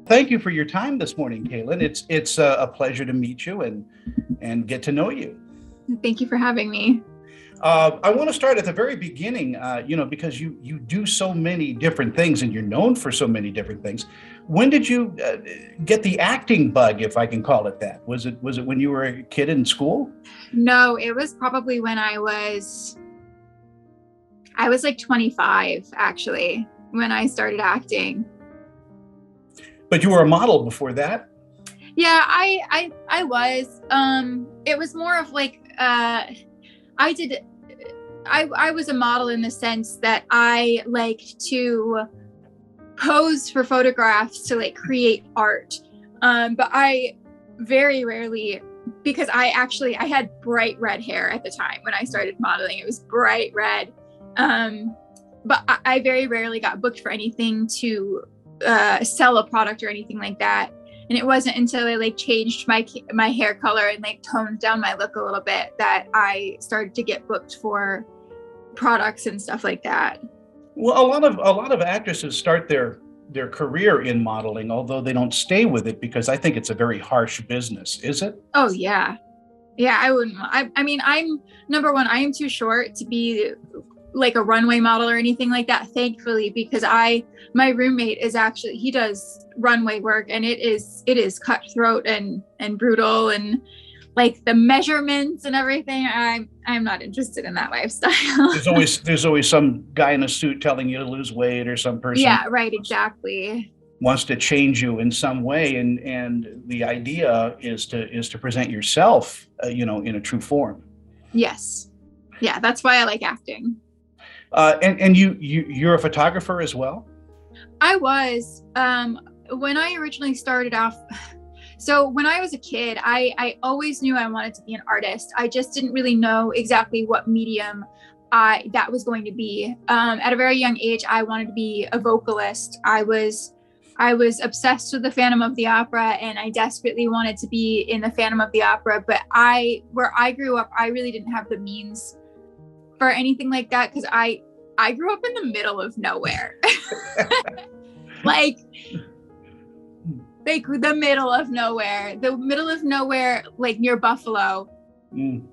Thank you for your time this morning, KateLynn. It's a pleasure to meet you and get to know you. Thank you for having me. I want to start at the very beginning, because you do so many different things and you're known for so many different things. When did you get the acting bug, if I can call it that? Was it when you were a kid in school? No, it was probably when I was like 25, actually, when I started acting. But you were a model before that? Yeah, I was. It was more of like I was a model in the sense that I liked to pose for photographs to like create art. But I very rarely, because I had bright red hair at the time when I started modeling. It was bright red. But I very rarely got booked for anything to sell a product or anything like that. And it wasn't until I like changed my hair color and like toned down my look a little bit that I started to get booked for products and stuff like that. Well, a lot of actresses start their career in modeling, although they don't stay with it because I think it's a very harsh business. Is it? Oh yeah. Yeah, I wouldn't. I mean, I'm number one, I am too short to be like a runway model or anything like that, thankfully, because my roommate is actually, he does runway work and it is cutthroat and brutal, and like the measurements and everything. I'm not interested in that lifestyle. There's always some guy in a suit telling you to lose weight, or some person. Yeah, right, exactly. Wants to change you in some way, and the idea is to present yourself, in a true form. Yes. Yeah, that's why I like acting. And you're a photographer as well? I was, when I originally started off. So when I was a kid, I always knew I wanted to be an artist. I just didn't really know exactly what medium that was going to be. At a very young age, I wanted to be a vocalist. I was obsessed with the Phantom of the Opera, and I desperately wanted to be in the Phantom of the Opera. But where I grew up, I really didn't have the means for anything like that, because I grew up in the middle of nowhere. like the middle of nowhere, like near Buffalo.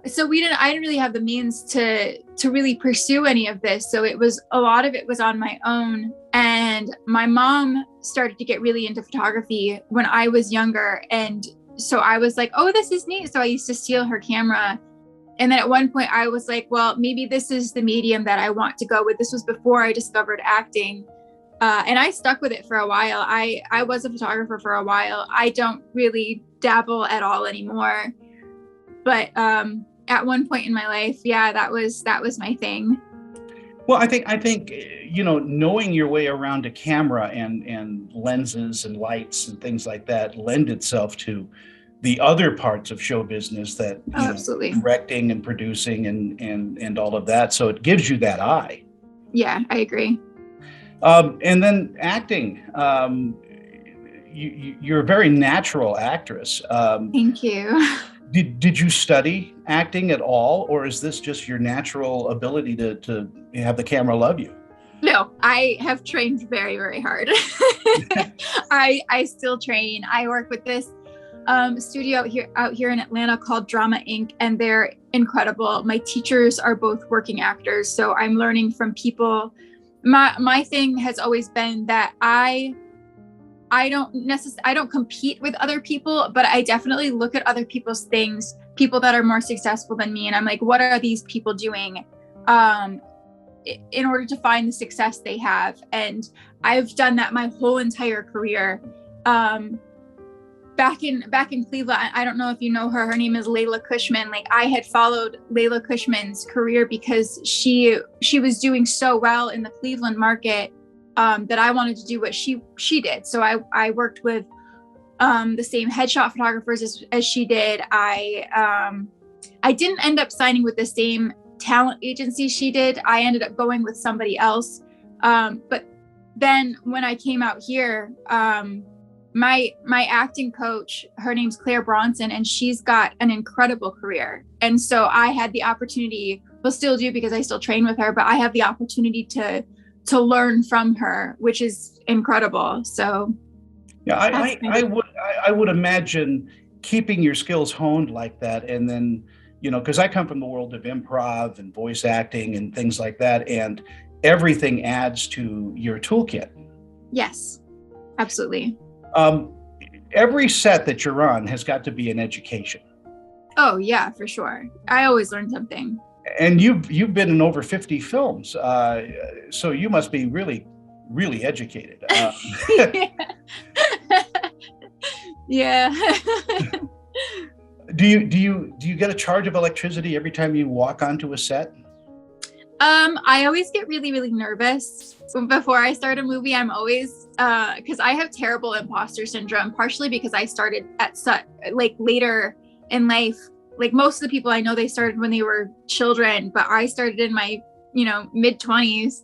So I didn't really have the means to really pursue any of this. So a lot of it was on my own. And my mom started to get really into photography when I was younger. And so I was like, oh, this is neat. So I used to steal her camera. And then at one point I was like, well, maybe this is the medium that I want to go with. This was before I discovered acting. And I stuck with it for a while. I was a photographer for a while. I don't really dabble at all anymore. But at one point in my life, yeah, that was my thing. Well, I think knowing your way around a camera and lenses and lights and things like that lend itself to the other parts of show business that absolutely, directing and producing and all of that. So it gives you that eye. Yeah, I agree. And then acting, you're a very natural actress. Thank you. Did you study acting at all, or is this just your natural ability to have the camera love you? No, I have trained very, very hard. I still train. I work with this studio out here in Atlanta called Drama Inc., and they're incredible. My teachers are both working actors, so I'm learning from people. My thing has always been that I don't compete with other people, but I definitely look at other people's things, people that are more successful than me, and I'm like, what are these people doing in order to find the success they have? And I've done that my whole entire career. Back in Cleveland, I don't know if you know her. Her name is Layla Cushman. Like, I had followed Layla Cushman's career because she was doing so well in the Cleveland market that I wanted to do what she did. So I worked with the same headshot photographers as she did. I didn't end up signing with the same talent agency she did. I ended up going with somebody else. But then when I came out here, my acting coach, her name's Claire Bronson, and she's got an incredible career. And so I had the opportunity, will still do because I still train with her, but I have the opportunity to learn from her, which is incredible. So Yeah, That's I would imagine keeping your skills honed like that, and then, because I come from the world of improv and voice acting and things like that, and everything adds to your toolkit. yes, absolutely. Um, every set that you're on has got to be an education, Oh yeah, for sure. I always learn something. and you've been in over 50 films, so you must be really, really educated. Yeah. Do you get a charge of electricity every time you walk onto a set? I always get really, really nervous. So before I start a movie, I'm always, because I have terrible imposter syndrome, partially because I started at like later in life. Like most of the people I know, they started when they were children, but I started in my, mid-20s.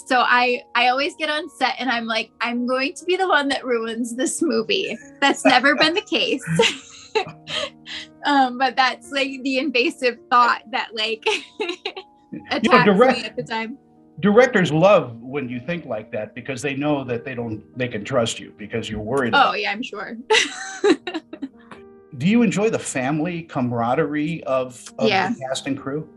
So I always get on set and I'm like, I'm going to be the one that ruins this movie. That's never been the case. But that's like the invasive thought that like attacks me at the time. Directors love when you think like that because they know that they can trust you because you're worried about Oh yeah, I'm sure. Do you enjoy the family camaraderie of Yeah. the cast and crew?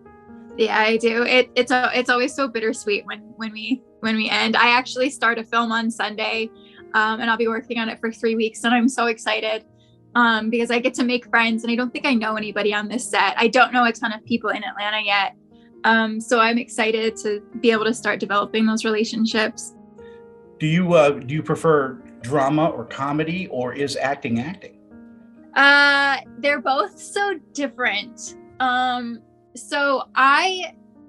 Yeah, I do. It's always so bittersweet when we end. I actually start a film on Sunday, and I'll be working on it for 3 weeks, and I'm so excited because I get to make friends, and I don't think I know anybody on this set. I don't know a ton of people in Atlanta yet, so I'm excited to be able to start developing those relationships. Do you prefer drama or comedy, or is acting acting? They're both so different. So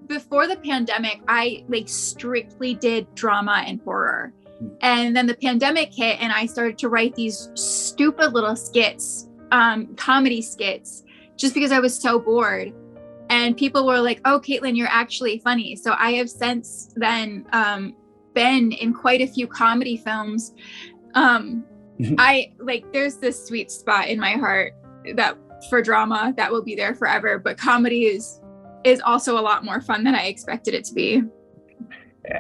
before the pandemic, I like strictly did drama and horror. And then the pandemic hit and I started to write these stupid little skits, comedy skits, just because I was so bored. And people were like, oh, KateLynn, you're actually funny. So I have since then, been in quite a few comedy films. There's this sweet spot in my heart that for drama that will be there forever, but comedy is also a lot more fun than I expected it to be.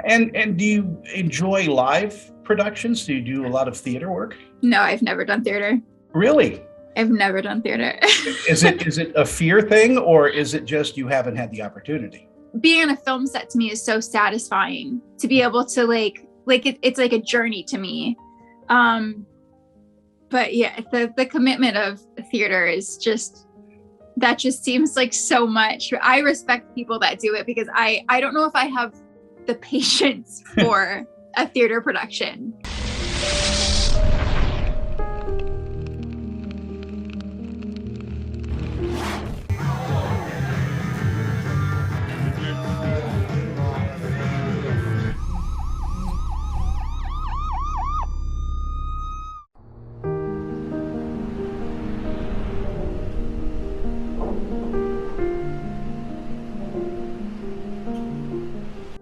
And do you enjoy live productions? Do you do a lot of theater work? No, I've never done theater. Really? I've never done theater. Is it a fear thing, or is it just you haven't had the opportunity? Being on a film set to me is so satisfying to be able to it's like a journey to me. But yeah, the commitment of theater is just seems like so much. I respect people that do it because I don't know if I have the patience for a theater production.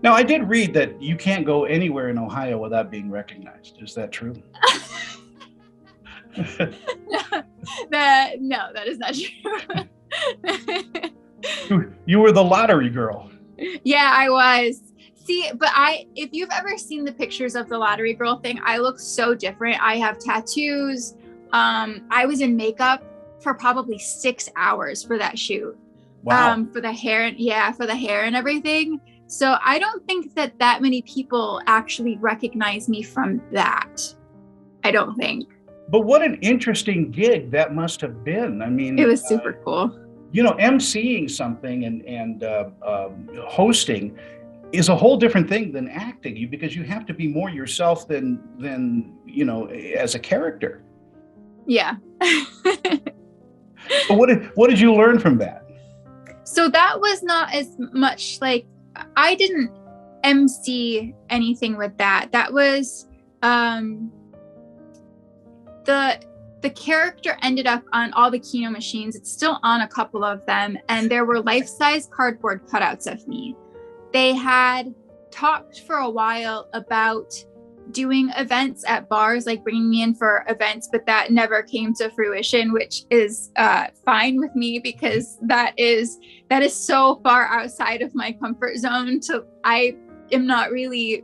Now, I did read that you can't go anywhere in Ohio without being recognized. Is that true? No, that is not true. You were the lottery girl. Yeah, I was. See, but if you've ever seen the pictures of the lottery girl thing, I look so different. I have tattoos. I was in makeup for probably 6 hours for that shoot. Wow. For the hair and everything. So I don't think that many people actually recognize me from that. I don't think. But what an interesting gig that must have been. I mean, it was super cool. emceeing something and hosting is a whole different thing than acting, because you have to be more yourself than as a character. Yeah. But what did you learn from that? So that was not as much like, I didn't MC anything with that. That was the character ended up on all the Kino machines. It's still on a couple of them, and there were life-size cardboard cutouts of me. They had talked for a while about doing events at bars, like bringing me in for events, but that never came to fruition, which is fine with me because that is so far outside of my comfort zone. I am not really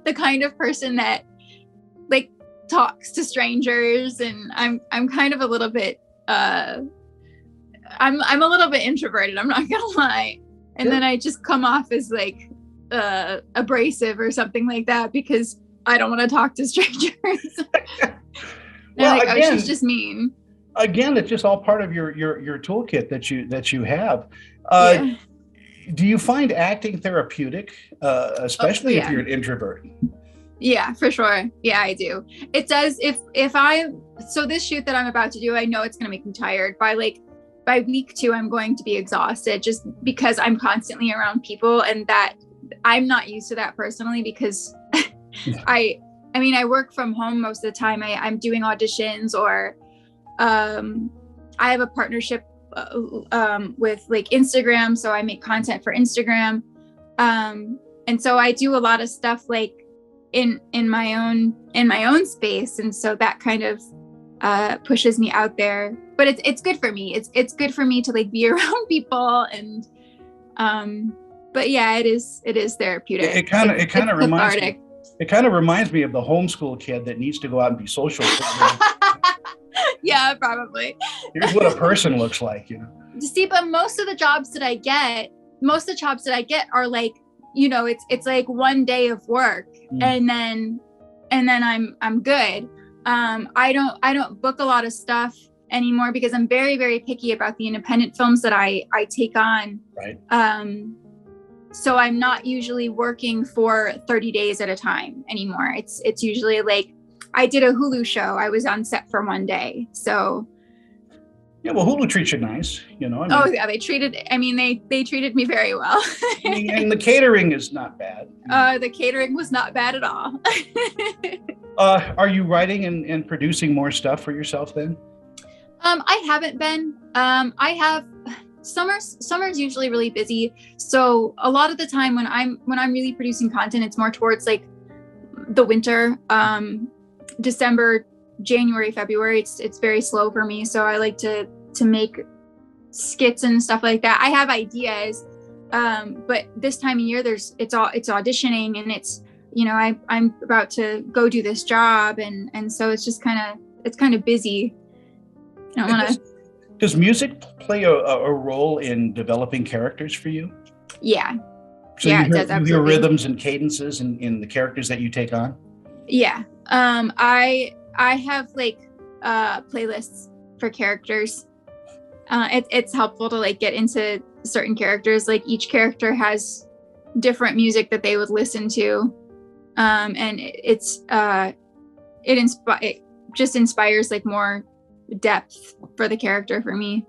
the kind of person that like talks to strangers, and I'm kind of a little bit I'm a little bit introverted, I'm not gonna lie. And then I just come off as like abrasive or something like that because I don't want to talk to strangers. Well, like, again, oh, she's just mean. Again, it's just all part of your toolkit that you have. Do you find acting therapeutic, especially if you're an introvert? Yeah, for sure. Yeah, I do. It does. So this shoot that I'm about to do, I know it's going to make me tired. By week 2, I'm going to be exhausted just because I'm constantly around people, and that I'm not used to that personally because I work from home most of the time. I'm doing auditions, or I have a partnership with like Instagram, so I make content for Instagram, and so I do a lot of stuff like in my own space, and so that kind of pushes me out there. But it's good for me. It's good for me to like be around people, and but yeah, it is therapeutic. It kind of reminds me. It kind of reminds me of the homeschool kid that needs to go out and be social. Yeah, probably. Here's what a person looks like, you know. See, but most of the jobs that I get are like, you know, it's like one day of work, and then I'm good. I don't book a lot of stuff anymore because I'm very, very picky about the independent films that I take on. Right. So I'm not usually working for 30 days at a time anymore. It's usually like, I did a Hulu show. I was on set for one day. So. Yeah, well, Hulu treats you nice, you know. They treated me very well. And the catering is not bad. The catering was not bad at all. Are you writing and producing more stuff for yourself then? I haven't been. I have. Summer's usually really busy. So a lot of the time when I'm really producing content, it's more towards like the winter. December, January, February, it's very slow for me. So I like to make skits and stuff like that. I have ideas, but this time of year it's auditioning, and it's, you know, I'm about to go do this job, and so it's just kind of busy. I don't want to. Does music play a role in developing characters for you? Yeah. So yeah, it does. You hear rhythms and cadences in the characters that you take on? Yeah. I have like playlists for characters. It's helpful to like get into certain characters. Like each character has different music that they would listen to. And it just inspires like more depth for the character for me.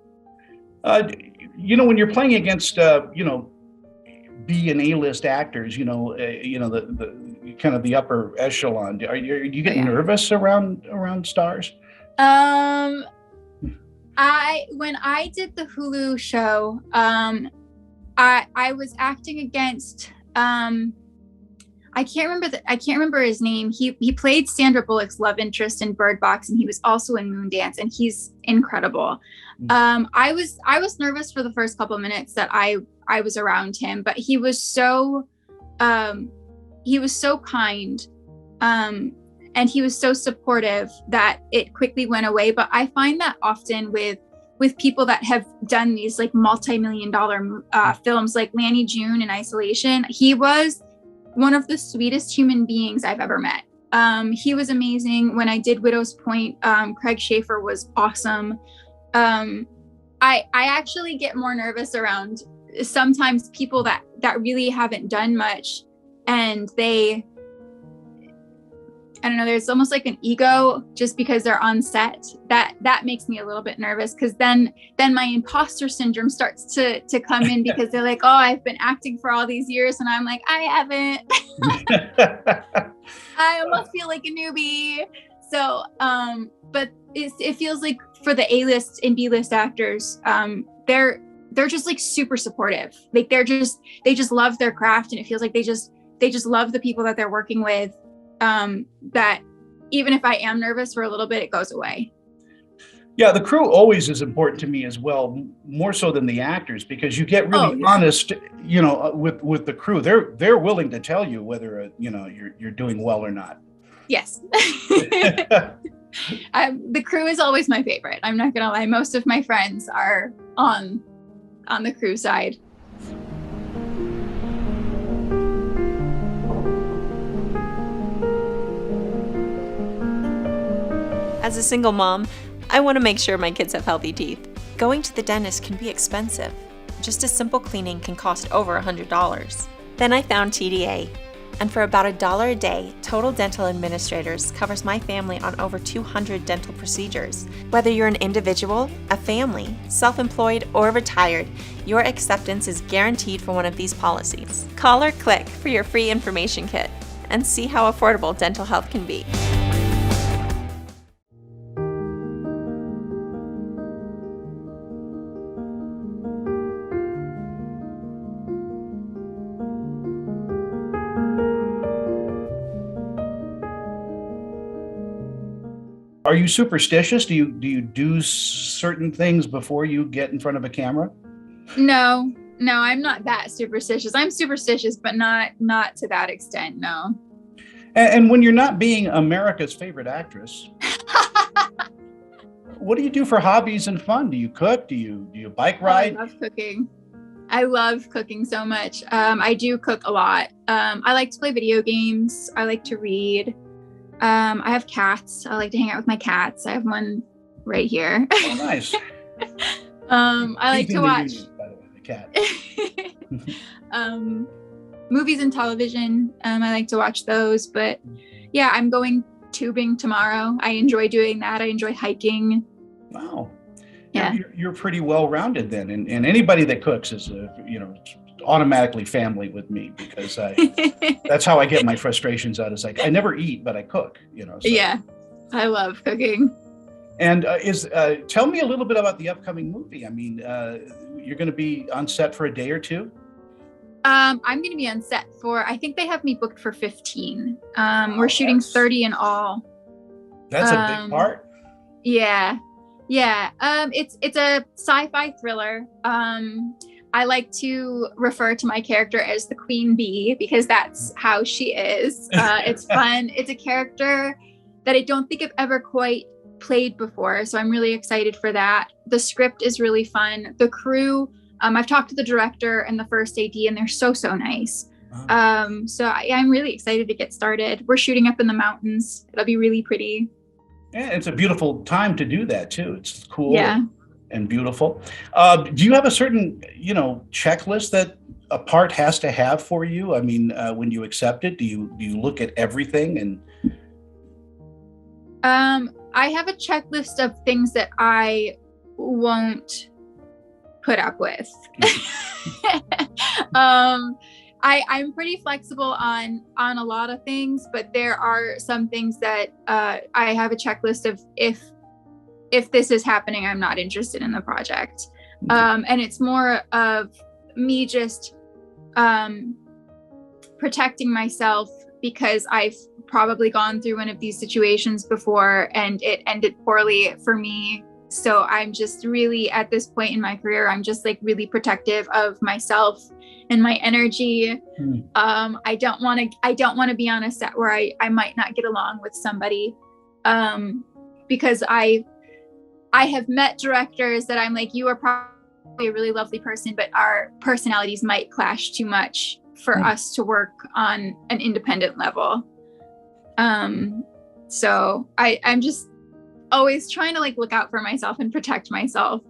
You know, when you're playing against you know, B and A-list actors, you know the kind of the upper echelon, do you get nervous around stars? When I did the Hulu show, I was acting against I can't remember his name. He played Sandra Bullock's love interest in Bird Box, and he was also in Moondance, and he's incredible. I was nervous for the first couple of minutes that I was around him, but he was so kind, and he was so supportive that it quickly went away. But I find that often with people that have done these like multi-million-dollar films, like Lanny June in Isolation, he was one of the sweetest human beings I've ever met. He was amazing. When I did Widow's Point, Craig Schaefer was awesome. I actually get more nervous around sometimes people that really haven't done much, and I don't know, there's almost like an ego just because they're on set. That makes me a little bit nervous, because then my imposter syndrome starts to come in, because they're like, oh, I've been acting for all these years, and I'm like, I haven't. I almost feel like a newbie. So, but it feels like for the A-list and B-list actors, they're just like super supportive. Like they just love their craft, and it feels like they just love the people that they're working with. That even if I am nervous for a little bit, it goes away. Yeah, the crew always is important to me as well, more so than the actors, because you get really honest, you know, with the crew. They're willing to tell you whether you're doing well or not. Yes. The crew is always my favorite. I'm not gonna lie. Most of my friends are on the crew side. As a single mom, I want to make sure my kids have healthy teeth. Going to the dentist can be expensive. Just a simple cleaning can cost over $100. Then I found TDA, and for about $1 a day, Total Dental Administrators covers my family on over 200 dental procedures. Whether you're an individual, a family, self-employed, or retired, your acceptance is guaranteed for one of these policies. Call or click for your free information kit and see how affordable dental health can be. Are you superstitious? Do you do certain things before you get in front of a camera? No, I'm not that superstitious. I'm superstitious, but not to that extent. No. And when you're not being America's favorite actress, what do you do for hobbies and fun? Do you cook? Do you bike ride? I love cooking. I love cooking so much. I do cook a lot. I like to play video games. I like to read. I have cats. I like to hang out with my cats. I have one right here. Oh, nice. I like to watch by the way, the cat. Movies and television. I like to watch those, but yeah, I'm going tubing tomorrow. I enjoy doing that. I enjoy hiking. Wow. Yeah. You're pretty well-rounded then. And anybody that cooks is automatically family with me, because that's how I get my frustrations out. It's like, I never eat, but I cook, So. Yeah. I love cooking. And tell me a little bit about the upcoming movie. I mean, you're going to be on set for a day or two? I'm going to be on set for, I think they have me booked for 15. We're shooting 30 in all. That's a big part. Yeah. Yeah. It's a sci-fi thriller. I like to refer to my character as the Queen Bee because that's how she is. It's fun. It's a character that I don't think I've ever quite played before. So I'm really excited for that. The script is really fun. The crew, I've talked to the director and the first AD, and they're so nice. Wow. So I'm really excited to get started. We're shooting up in the mountains. It'll be really pretty. Yeah, it's a beautiful time to do that too. It's cool. Yeah. And beautiful. Do you have a certain, checklist that a part has to have for you? I mean, when you accept it, do you look at everything? And I have a checklist of things that I won't put up with. I'm pretty flexible on a lot of things, but there are some things that I have a checklist of if this is happening, I'm not interested in the project. And it's more of me just protecting myself because I've probably gone through one of these situations before and it ended poorly for me. So I'm just really, at this point in my career, I'm just like really protective of myself and my energy. I don't want to be on a set where I might not get along with somebody because I have met directors that I'm like, you are probably a really lovely person, but our personalities might clash too much for us to work on an independent level. So I'm just always trying to like look out for myself and protect myself.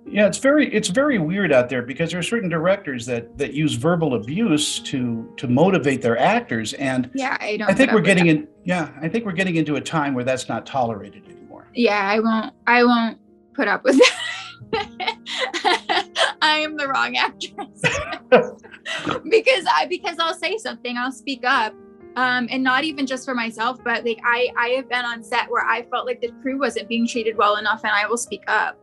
Yeah, it's very weird out there because there are certain directors that use verbal abuse to motivate their actors, and yeah, I think we're getting into a time where that's not tolerated anymore. Yeah, I won't put up with that. I am the wrong actress. because I'll say something, I'll speak up. And not even just for myself, but like I have been on set where I felt like the crew wasn't being treated well enough, and I will speak up.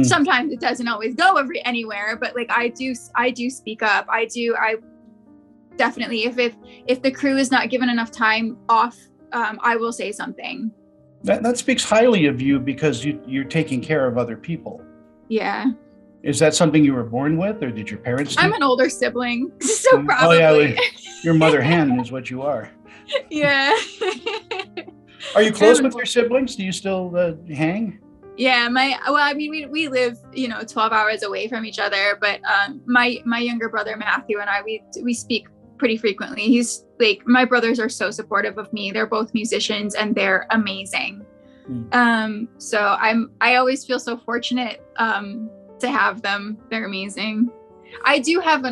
Sometimes it doesn't always go anywhere, but like I do speak up. I definitely, if the crew is not given enough time off, I will say something. That speaks highly of you because you're taking care of other people. Yeah. Is that something you were born with, or did your parents do? I'm an older sibling, so probably. Oh, yeah, Your mother hen is what you are. Yeah. Are you close with your siblings? Do you still hang? Yeah, we live, 12 hours away from each other, but my younger brother Matthew and I we speak pretty frequently. He's like, my brothers are so supportive of me. They're both musicians and they're amazing. So I always feel so fortunate to have them. They're amazing. I do have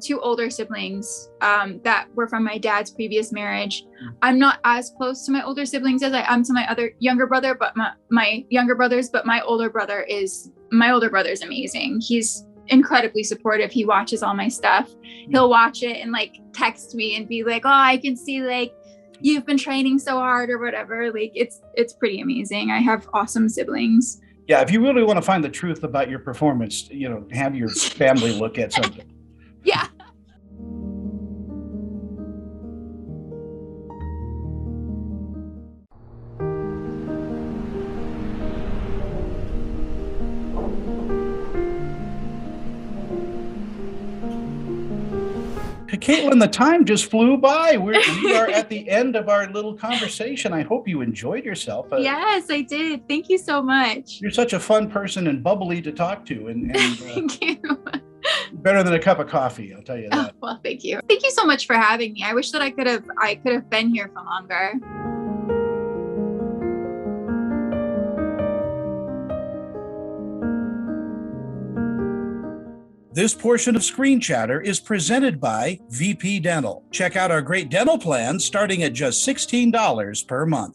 two older siblings that were from my dad's previous marriage. I'm not as close to my older siblings as I am to my other younger brother, but my younger brothers, but my older brother's amazing. He's incredibly supportive. He watches all my stuff. He'll watch it and like text me and be like, oh, I can see like you've been training so hard or whatever. Like it's pretty amazing. I have awesome siblings. Yeah, if you really want to find the truth about your performance, have your family look at something. Yeah. KateLynn, the time just flew by. We are at the end of our little conversation. I hope you enjoyed yourself. Yes, I did. Thank you so much. You're such a fun person and bubbly to talk to. And Thank you. Better than a cup of coffee, I'll tell you that. Oh, well, thank you. Thank you so much for having me. I wish that I could have been here for longer. This portion of Screen Chatter is presented by VP Dental. Check out our great dental plans starting at just $16 per month.